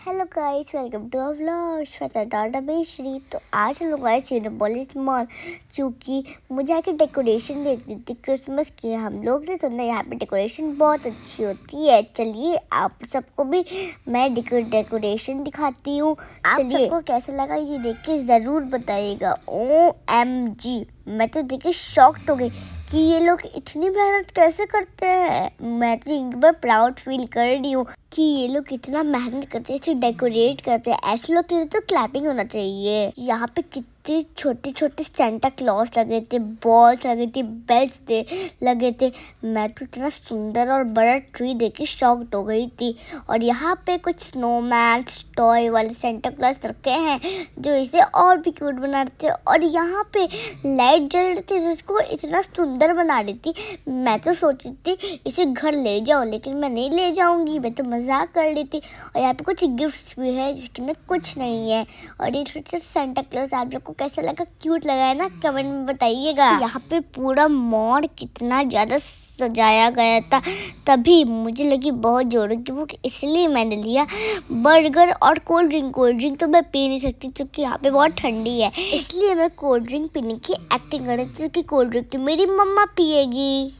Hello guys, welcome to our vlog Shweta Mishri. तो आज हम लोग आए सिनेपोलिस मॉल, क्योंकि मुझे आके डेकोरेशन देखनी थी क्रिसमस की। हम लोग ने सुना यहाँ पे डेकोरेशन बहुत अच्छी होती है। चलिए आप सबको भी मैं डेकोरेशन दिखाती हूँ। आप सबको कैसा लगा ये देख के ज़रूर बताइएगा। OMG, मैं तो देख के शॉक्ड हो गई कि ये लोग इतनी मेहनत कैसे करते हैं। मैं तो एक बार प्राउड फील कर रही हूँ कि ये लोग इतना मेहनत करते हैं, इसे डेकोरेट करते हैं। ऐसे लोग के लिए तो क्लैपिंग होना चाहिए। यहाँ पे कितने छोटे छोटे सेंटा क्लॉज लगे थे, बॉल्स लगे थे, बेल्ट्स लगे थे। मैं तो इतना सुंदर और बड़ा ट्री देख के शॉक्ड हो गई थी। और यहाँ पे कुछ स्नोमैन टॉय वाले सेंटा क्लॉज रखे हैं जो इसे और भी क्यूट बना रहे थे। और यहाँ पे लाइट जल रही थी जिसको इतना सुंदर बना रही थी। मैं तो सोच रही थी इसे घर ले जाओ, लेकिन मैं नहीं ले जाऊंगी, मैं तो मजाक कर रही थी। और यहाँ पे कुछ गिफ्ट्स भी है जिसके अंदर कुछ नहीं है। और ये छोटे सेंटा क्लॉज आप लोग को कैसा लगा, क्यूट लगा है ना, कमेंट में बताइएगा। यहाँ पे पूरा मॉल कितना ज़्यादा सजाया गया था, तभी मुझे लगी बहुत जोरों की भूख, इसलिए मैंने लिया बर्गर और कोल्ड ड्रिंक तो मैं पी नहीं सकती क्योंकि यहाँ पे बहुत ठंडी है, इसलिए मैं कोल्ड ड्रिंक पीने की एक्टिंग कर रही थी क्योंकि कोल्ड ड्रिंक तो मेरी मम्मा पिएगी।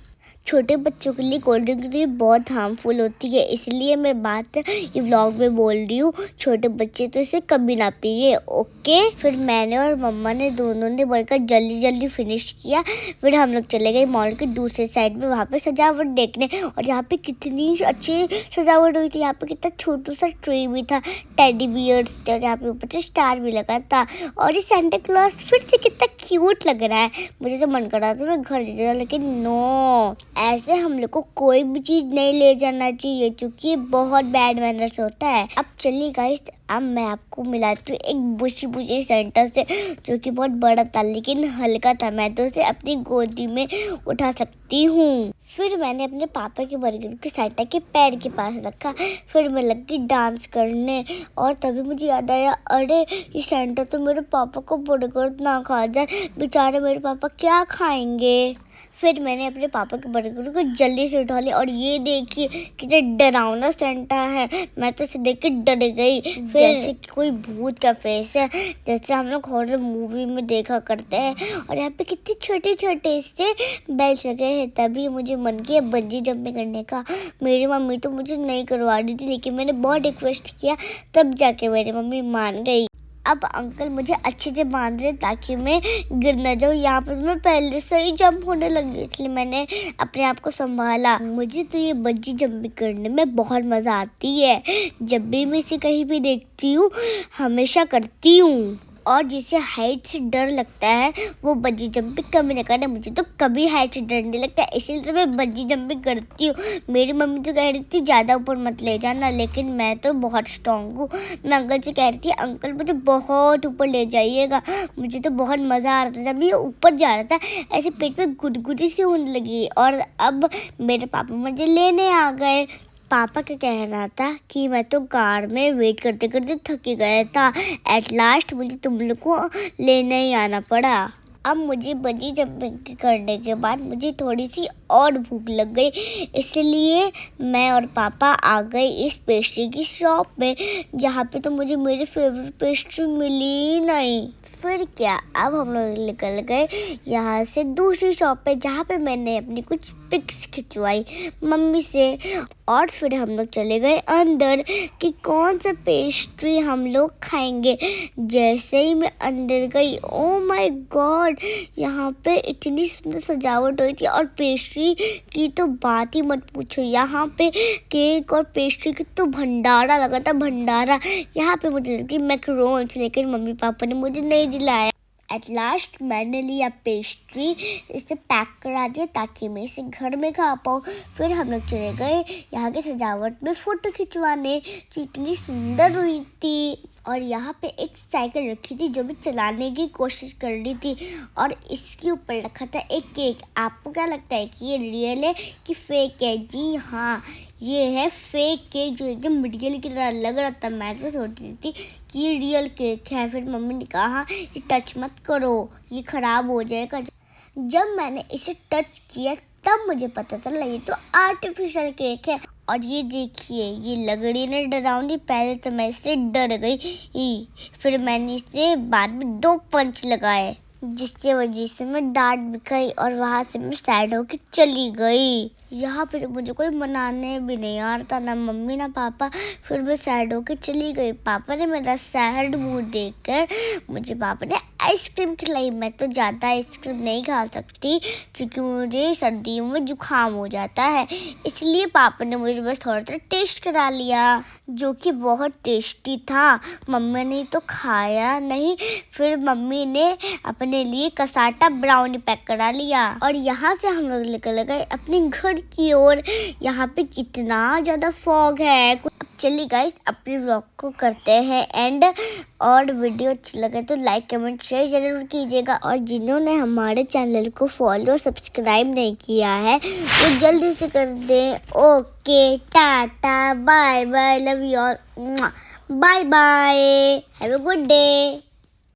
छोटे बच्चों के लिए कोल्ड ड्रिंक बहुत हार्मफुल होती है, इसलिए मैं बात ये व्लॉग में बोल रही हूँ। छोटे बच्चे तो इसे कभी ना पिए, ओके। फिर मैंने और मम्मा ने दोनों ने बढ़कर जल्दी फिनिश किया। फिर हम लोग चले गए मॉल के दूसरे साइड में, वहाँ पे सजावट देखने। और यहाँ पे कितनी अच्छी सजावट हुई थी। यहाँ पे कितना छोटा सा ट्री भी था, टेडी बियर्स थे, और यहाँ पे ऊपर से स्टार भी लगा था। और ये सेंटा क्लॉज फिर से कितना क्यूट लग रहा है। मुझे तो मन कर रहा था मैं घर ले जाऊँ, लेकिन नो, ऐसे हम लोग को कोई भी चीज़ नहीं ले जाना चाहिए क्योंकि बहुत बैड मैनर्स होता है। अब चलिए गाइस, अब मैं आपको मिलाती हूँ एक बुशी सेंटा से जो कि बहुत बड़ा था लेकिन हल्का था। मैं तो उसे अपनी गोदी में उठा सकती हूँ। फिर मैंने अपने पापा के बर्गर के सेंटा के पैर के पास रखा। फिर मैं लग गई डांस करने, और तभी मुझे याद आया, अरे ये सेंटा तो मेरे पापा को बर्गर ना खा जाए, बेचारे मेरे पापा क्या खाएंगे। फिर मैंने अपने पापा के बर्गर को जल्दी से उठा लिया, और ये देखिए कितना डरावना सेंटा है। मैं तो उसे देख के डर गई, जैसे कि कोई भूत का फेस है, जैसे हम लोग हॉरर मूवी में देखा करते हैं। और यहाँ पे कितने छोटे छोटे से बेल्स लगे हैं। तभी मुझे मन किया बंजी जंपिंग करने का। मेरी मम्मी तो मुझे नहीं करवा रही थी, लेकिन मैंने बहुत रिक्वेस्ट किया, तब जाके मेरी मम्मी मान गई। अब अंकल मुझे अच्छे से बांध रहे ताकि मैं गिर न जाऊँ। यहाँ पर मैं पहले से ही जंप होने लगी, इसलिए मैंने अपने आप को संभाला। मुझे तो ये बंजी जंपिंग करने में बहुत मज़ा आती है। जब भी मैं इसे कहीं भी देखती हूँ हमेशा करती हूँ। और जिसे हाइट से डर लगता है वो बंजी जंपिंग कभी नहीं करना। मुझे तो कभी हाइट से डर नहीं लगता, इसलिए तो मैं बंजी जंपिंग करती हूँ। मेरी मम्मी तो कह रही थी ज़्यादा ऊपर मत ले जाना, लेकिन मैं तो बहुत स्ट्रॉन्ग हूँ। मैं अंकल से कह रही थी, अंकल मुझे बहुत ऊपर ले जाइएगा। मुझे तो बहुत मज़ा आ रहा था, जब ये ऊपर जा रहा था ऐसे पेट में गुदगुदी सी होने लगी। और अब मेरे पापा मुझे लेने आ गए। पापा का कहना था कि मैं तो कार में वेट करते करते थक गया था। एट लास्ट मुझे तुम लोग को लेने ही आना पड़ा। अब मुझे बंजी जंपिंग करने के बाद मुझे थोड़ी सी और भूख लग गई, इसलिए मैं और पापा आ गए इस पेस्ट्री की शॉप में, जहाँ पे तो मुझे मेरी फेवरेट पेस्ट्री मिली ही नहीं। फिर क्या, अब हम लोग निकल गए यहाँ से दूसरी शॉप पे, जहाँ पे मैंने अपनी कुछ पिक्स खिंचवाई मम्मी से। और फिर हम लोग चले गए अंदर कि कौन सा पेस्ट्री हम लोग खाएंगे। जैसे ही मैं अंदर गई, ओ माय गॉड, यहाँ पे इतनी सुंदर सजावट हुई थी। और पेस्ट्री की तो बात ही मत पूछो, यहाँ पे केक और पेस्ट्री की तो भंडारा लगा था, भंडारा। यहाँ पे मुझे लगी मैकरोन्स, लेकिन मम्मी पापा ने मुझे नहीं दिलाया। एट लास्ट मैंने लिया पेस्ट्री, इसे पैक करा दिया ताकि मैं इसे घर में खा पाऊँ। फिर हम लोग चले गए यहाँ के सजावट में फ़ोटो खिंचवाने, जो इतनी सुंदर हुई थी। और यहाँ पे एक साइकिल रखी थी जो मैं चलाने की कोशिश कर रही थी, और इसके ऊपर रखा था एक केक। आपको क्या लगता है कि ये रियल है कि फेक है? जी हाँ, ये है फेक केक जो एकदम रियल की तरह लग रहा था। मैं तो सोच रही थी कि ये रियल केक है। फिर मम्मी ने कहा ये टच मत करो, ये ख़राब हो जाएगा। जब मैंने इसे टच किया तब मुझे पता चला ये तो आर्टिफिशियल केक है। और ये देखिए, ये लग रही ना डरावनी। पहले तो मैं इससे डर गई, फिर मैंने इसे बाद में 2 पंच लगाए, जिसकी वजह से मैं डांट भी खाई और वहाँ से मैं सैड होकर चली गई। यहाँ पे तो मुझे कोई मनाने भी नहीं आ रहा था, ना मम्मी ना पापा। फिर मैं सैड होकर चली गई। पापा ने मेरा सैड मूड देखकर मुझे पापा ने आइसक्रीम खिलाई। मैं तो ज़्यादा आइसक्रीम नहीं खा सकती क्योंकि मुझे सर्दियों में जुकाम हो जाता है, इसलिए पापा ने मुझे बस थोड़ा सा टेस्ट करा लिया, जो कि बहुत टेस्टी था। मम्मी ने तो खाया नहीं। फिर मम्मी ने अपने लिए कसाटा ब्राउनी पैक करा लिया और यहाँ से हम लोग निकल गए अपने घर की ओर। यहाँ पे कितना ज़्यादा फॉग है। अब चलिए गाइस, अपने व्लॉग को करते हैं एंड। और वीडियो अच्छी लगे तो लाइक कमेंट शेयर जरूर कीजिएगा। और जिन्होंने हमारे चैनल को फॉलो सब्सक्राइब नहीं किया है वो जल्दी से कर दें। ओके, टाटा, bye bye, love you all, bye bye, have a good day.